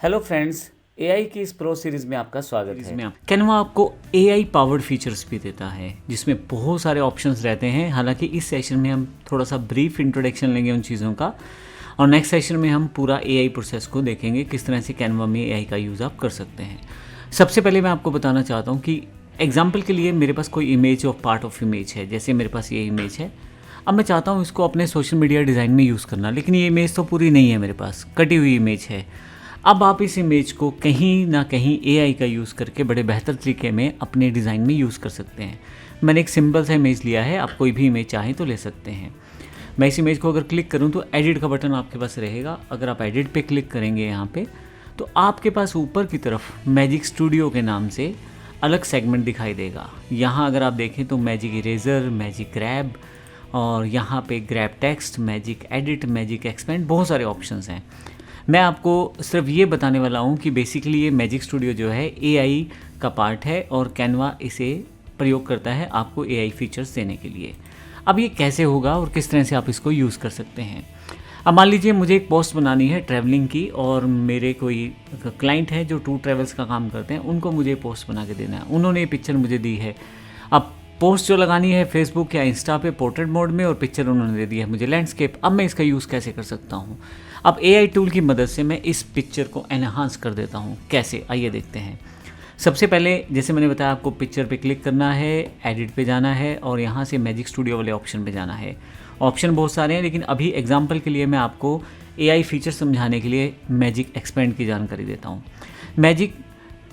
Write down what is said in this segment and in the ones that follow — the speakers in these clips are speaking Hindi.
हेलो फ्रेंड्स, एआई की इस प्रो सीरीज में आपका स्वागत है। इसमें कैनवा आपको एआई पावर्ड फीचर्स भी देता है जिसमें बहुत सारे ऑप्शंस रहते हैं। हालांकि इस सेशन में हम थोड़ा सा ब्रीफ इंट्रोडक्शन लेंगे उन चीज़ों का, और नेक्स्ट सेशन में हम पूरा एआई प्रोसेस को देखेंगे किस तरह से कैनवा में एआई का यूज़ आप कर सकते हैं। सबसे पहले मैं आपको बताना चाहता हूँ कि एग्जाम्पल के लिए मेरे पास कोई इमेज और पार्ट ऑफ इमेज है। जैसे मेरे पास ये इमेज है, अब मैं चाहता हूँ इसको अपने सोशल मीडिया डिज़ाइन में यूज़ करना, लेकिन ये इमेज तो पूरी नहीं है, मेरे पास कटी हुई इमेज है। अब आप इस इमेज को कहीं ना कहीं एआई का यूज़ करके बड़े बेहतर तरीके में अपने डिज़ाइन में यूज़ कर सकते हैं। मैंने एक सिंपल सा इमेज लिया है, आप कोई भी इमेज चाहें तो ले सकते हैं। मैं इस इमेज को अगर क्लिक करूं तो एडिट का बटन आपके पास रहेगा। अगर आप एडिट पे क्लिक करेंगे यहाँ पे, तो आपके पास ऊपर की तरफ मैजिक स्टूडियो के नाम से अलग सेगमेंट दिखाई देगा। यहाँ अगर आप देखें तो मैजिक इरेजर, मैजिक ग्रैब, और यहाँ पे grab text, magic edit, magic expand, बहुत सारे ऑप्शंस हैं। मैं आपको सिर्फ ये बताने वाला हूँ कि बेसिकली ये मैजिक स्टूडियो जो है एआई का पार्ट है और कैनवा इसे प्रयोग करता है आपको एआई फीचर्स देने के लिए। अब ये कैसे होगा और किस तरह से आप इसको यूज़ कर सकते हैं। अब मान लीजिए मुझे एक पोस्ट बनानी है ट्रैवलिंग की, और मेरे कोई क्लाइंट है जो टूर ट्रैवल्स का काम करते हैं, उनको मुझे पोस्ट बना के देना है। उन्होंने ये पिक्चर मुझे दी है। अब पोस्ट जो लगानी है फेसबुक या इंस्टा पे पोर्ट्रेट मोड में, और पिक्चर उन्होंने दे दी है मुझे लैंडस्केप। अब मैं इसका यूज़ कैसे कर सकता हूँ। अब एआई टूल की मदद से मैं इस पिक्चर को एनहांस कर देता हूँ। कैसे, आइए देखते हैं। सबसे पहले जैसे मैंने बताया, आपको पिक्चर पे क्लिक करना है, एडिट पे जाना है, और यहाँ से मैजिक स्टूडियो वाले ऑप्शन पे जाना है। ऑप्शन बहुत सारे हैं, लेकिन अभी एग्जांपल के लिए मैं आपको एआई फीचर समझाने के लिए मैजिक एक्सपेंड की जानकारी देता हूँ। मैजिक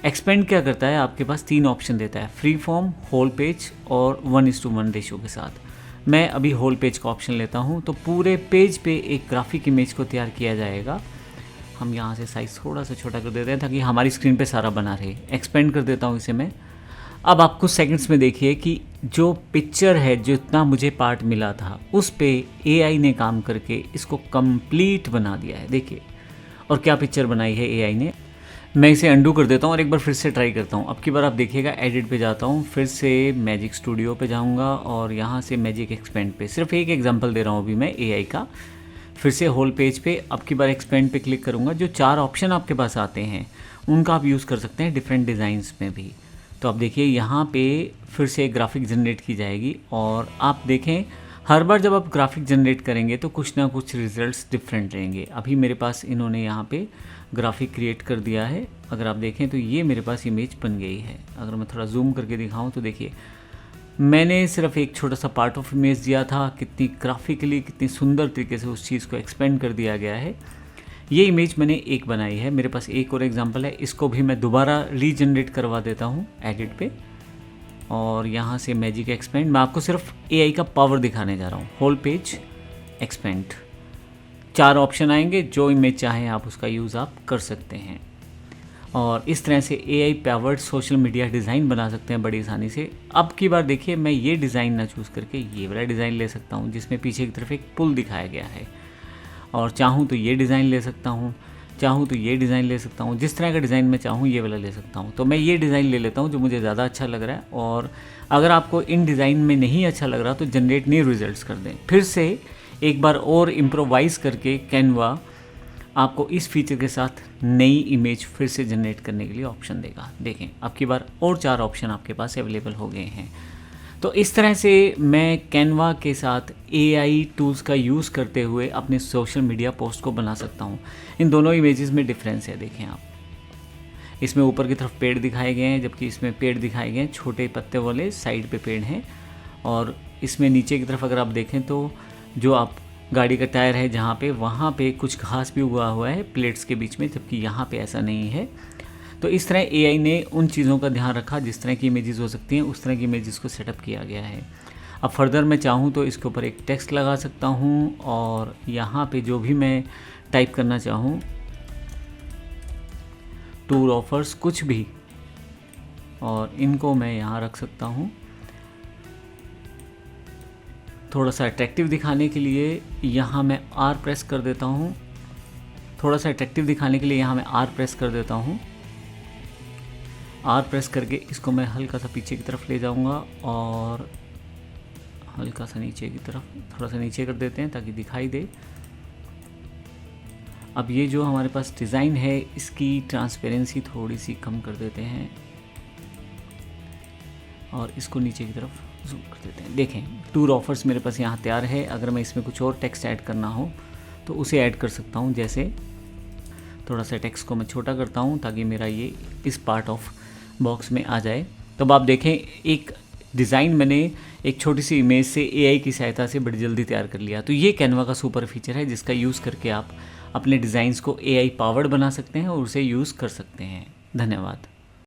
एक्सपेंड क्या करता है, आपके पास 3 ऑप्शन देता है, फ्री फॉर्म, होल पेज और 1:1 रेशियो के साथ। मैं अभी होल पेज का ऑप्शन लेता हूँ, तो पूरे पेज पे एक ग्राफिक इमेज को तैयार किया जाएगा। हम यहाँ से साइज़ थोड़ा सा छोटा कर देते हैं ताकि हमारी स्क्रीन पे सारा बना रहे। एक्सपेंड कर देता हूँ इसे मैं। अब आप कुछ सेकंड्स में देखिए कि जो पिक्चर है, जो इतना मुझे पार्ट मिला था, उस पे एआई ने काम करके इसको कंप्लीट बना दिया है। देखिए, और क्या पिक्चर बनाई है एआई ने। मैं इसे अंडू कर देता हूँ और एक बार फिर से ट्राई करता हूँ। अब की बार आप देखिएगा, एडिट पे जाता हूँ, फिर से मैजिक स्टूडियो पे जाऊँगा, और यहाँ से मैजिक एक्सपेंड पे, सिर्फ एक एग्जांपल दे रहा हूँ अभी मैं एआई का। फिर से होल पेज पे, अब की बार एक्सपेंड पे क्लिक करूँगा। जो 4 ऑप्शन आपके पास आते हैं उनका आप यूज़ कर सकते हैं डिफरेंट डिज़ाइंस में भी। तो अब देखिए, यहाँ पे फिर से एक ग्राफिक जनरेट की जाएगी, और आप देखें हर बार जब आप ग्राफिक जनरेट करेंगे तो कुछ ना कुछ रिजल्ट्स डिफरेंट रहेंगे। अभी मेरे पास इन्होंने यहाँ पे ग्राफिक क्रिएट कर दिया है। अगर आप देखें तो ये मेरे पास इमेज बन गई है। अगर मैं थोड़ा जूम करके दिखाऊं तो देखिए, मैंने सिर्फ एक छोटा सा पार्ट ऑफ इमेज दिया था, कितनी ग्राफिकली कितनी सुंदर तरीके से उस चीज़ को एक्सपेंड कर दिया गया है। ये इमेज मैंने एक बनाई है। मेरे पास एक और एग्जांपल है, इसको भी मैं दोबारा रीजनरेट करवा देता हूँ एडिट पे, और यहाँ से मैजिक एक्सपेंड। मैं आपको सिर्फ एआई का पावर दिखाने जा रहा हूँ। होल पेज, एक्सपेंड, 4 ऑप्शन आएंगे। जो इमेज चाहें आप उसका यूज़ आप कर सकते हैं, और इस तरह से AI powered social media design बना सकते हैं बड़ी आसानी से। अब की बार देखिए, मैं ये डिज़ाइन ना चूज़ करके ये वाला डिज़ाइन ले सकता हूँ जिसमें पीछे की तरफ एक पुल दिखाया गया है, और चाहूँ तो ये डिज़ाइन ले सकता हूँ, चाहूँ तो ये डिज़ाइन ले सकता हूँ। जिस तरह का डिज़ाइन मैं चाहूँ ये वाला ले सकता हूँ। तो मैं ये डिज़ाइन ले लेता हूँ जो मुझे ज़्यादा अच्छा लग रहा है। और अगर आपको इन डिज़ाइन में नहीं अच्छा लग रहा तो जनरेट न्यू रिजल्ट्स कर दें। फिर से एक बार और इम्प्रोवाइज़ करके कैनवा आपको इस फीचर के साथ नई इमेज फिर से जनरेट करने के लिए ऑप्शन देगा। देखें, अब की बार और 4 ऑप्शन आपके पास अवेलेबल हो गए हैं। तो इस तरह से मैं कैनवा के साथ एआई टूल्स का यूज़ करते हुए अपने सोशल मीडिया पोस्ट को बना सकता हूँ। इन दोनों इमेजेस में डिफरेंस है। देखें आप, इसमें ऊपर की तरफ पेड़ दिखाए गए हैं, जबकि इसमें पेड़ दिखाए गए हैं छोटे पत्ते वाले, साइड पे पेड़ हैं। और इसमें नीचे की तरफ अगर आप देखें तो जो आप गाड़ी का टायर है जहाँ पे, वहाँ पे कुछ घास भी उगा हुआ है प्लेट्स के बीच में, जबकि यहाँ पे ऐसा नहीं है। तो इस तरह एआई ने उन चीज़ों का ध्यान रखा, जिस तरह की इमेजेस हो सकती हैं उस तरह की इमेजेस को सेटअप किया गया है। अब फर्दर मैं चाहूँ तो इसके ऊपर एक टेक्स्ट लगा सकता हूँ, और यहाँ पे जो भी मैं टाइप करना चाहूँ, टूर ऑफर्स, कुछ भी, और इनको मैं यहाँ रख सकता हूँ। थोड़ा सा अट्रैक्टिव दिखाने के लिए यहाँ मैं आर प्रेस कर देता हूँ। थोड़ा सा अट्रैक्टिव दिखाने के लिए यहाँ मैं आर प्रेस कर देता हूँ। आर प्रेस करके इसको मैं हल्का सा पीछे की तरफ ले जाऊँगा, और हल्का सा नीचे की तरफ, थोड़ा सा नीचे कर देते हैं ताकि दिखाई दे। अब ये जो हमारे पास डिज़ाइन है इसकी ट्रांसपेरेंसी थोड़ी सी कम कर देते हैं और इसको नीचे की तरफ जूम कर देते हैं। देखें, टूर ऑफर्स मेरे पास यहाँ तैयार है। अगर मैं इसमें कुछ और टेक्स्ट ऐड करना हो तो उसे ऐड कर सकता हूँ। जैसे थोड़ा सा टेक्स्ट को मैं छोटा करता हूँ ताकि मेरा ये इस पार्ट ऑफ बॉक्स में आ जाए। तब आप देखें, एक डिज़ाइन मैंने एक छोटी सी इमेज से एआई की सहायता से बड़ी जल्दी तैयार कर लिया। तो ये कैनवा का सुपर फीचर है जिसका यूज़ करके आप अपने डिज़ाइंस को एआई पावर्ड बना सकते हैं और उसे यूज़ कर सकते हैं। धन्यवाद।